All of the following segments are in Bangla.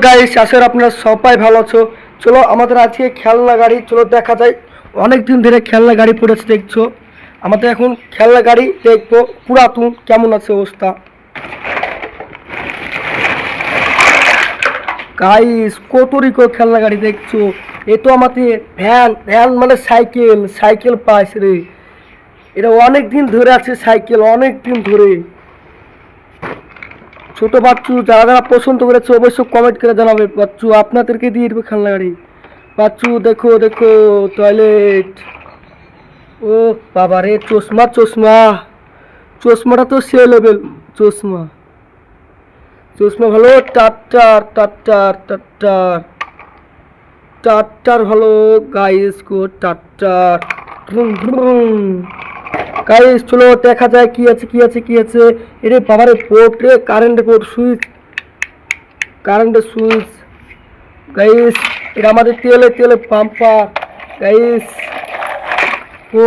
গাইস, আশা আপনারা সবাই ভালো আছো। চলো আমাদের আজকে খেলনা গাড়ি চলো দেখা যায়। অনেক দিন ধরে খেলনা গাড়ি পড়েছে দেখছো। আমাদের এখন খেলনা গাড়ি দেখবো পুরাতন কেমন আছে অবস্থা। গাইস কত খেলনা গাড়ি দেখছো। এ তো আমাদের ভ্যান ভ্যান মানে সাইকেল সাইকেল পাইছে রে। এটা অনেক দিন ধরে আছে সাইকেল, অনেক দিন ধরে। ছোট বাচ্চু যারা যারা পছন্দ করেছে অবশ্যই কমেন্ট করে জানাবে। বাচ্চু আপনাদেরকে দিয়ে দেবে খেলনা গাড়ি। বাচ্চু দেখো দেখো টয়লেট। ও বাবা রে, চশমা চশমা চশমাটা তো সে লেভেল। চশমা চশমা ভালো। টাটার টাটার টাটার টাটার ভালো। গাইস গো টাটার। গাইস চলো দেখা যায় কি আছে কি আছে কি আছে। এরে বাবারে পোর্ট রে, কারেন্টের পোর্ট, সুইচ, কারেন্টের সুইচ। গাইস এটা আমাদের তেলে তেলে পাম্পার। গাইস ও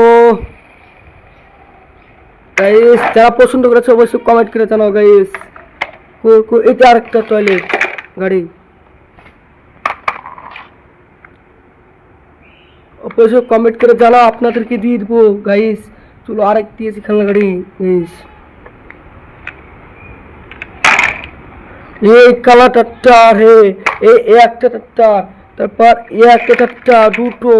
গাইস যারা পছন্দ করেছে অবশ্যই কমেন্ট করে জানাও গাইস। এটা আরেকটা টয়লেট গাড়ি, অবশ্যই কমেন্ট করে জানাও, আপনাদেরকে দিয়ে দেবো গাইস। চলো আরেক দিয়েছি খেলনা গাড়ি গাইস। এই কালা ট্রাক্টর হে, এই একটা ট্রাক্টর, তারপর একটা ট্রাক্টর, দুটো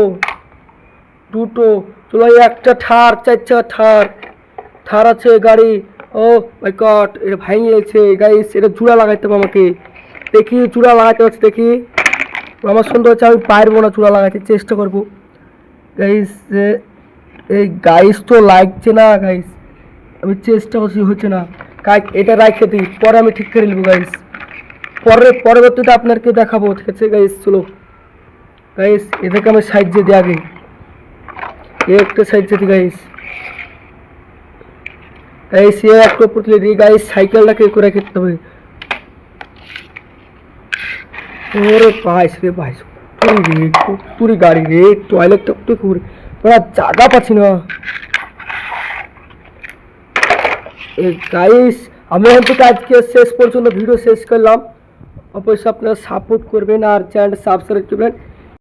দুটো। চলো একটা থার, চার চাকা থার, থার আছে গাড়ি। ও মাই গড, এটা ভেঙে গেছে গাইস। এটা জোড়া লাগাইতে হবে আমাকে। দেখি জোড়া লাগাতে হচ্ছে, দেখি আমার সুন্দর হচ্ছে। আমি পারবো না জোড়া লাগাইতে, চেষ্টা করবো গাইস। এই গাইস তো লাগছে না গাইস, আমি চেষ্টা করছি হচ্ছে না। এটা রাখে দিই, পরে আমি ঠিক করে নেবো গাইস। পরবর্তীতে আপনাকে দেখাবো, ঠিক আছে গাইস। চলো গাইস এদেরকে আমি সাইড দিয়ে দিই আগে, একটা সাইড দিয়ে দিই গাইস। গাইস এ একটা উপর তুলে দিই গাইস। সাইকেলটাকে করে খেতে হবে। ওরে ভাইস রে ভাইস, পুরি গাড়ি রে, টয়লেটটা একটু করে জায়গা পাচ্ছি না। গাইস আমি এখান থেকে আজকে শেষ পর্যন্ত ভিডিও শেষ করলাম। অবশ্যই আপনারা সাপোর্ট করবেন আর চ্যানেলটা সাবস্ক্রাইব করবেন।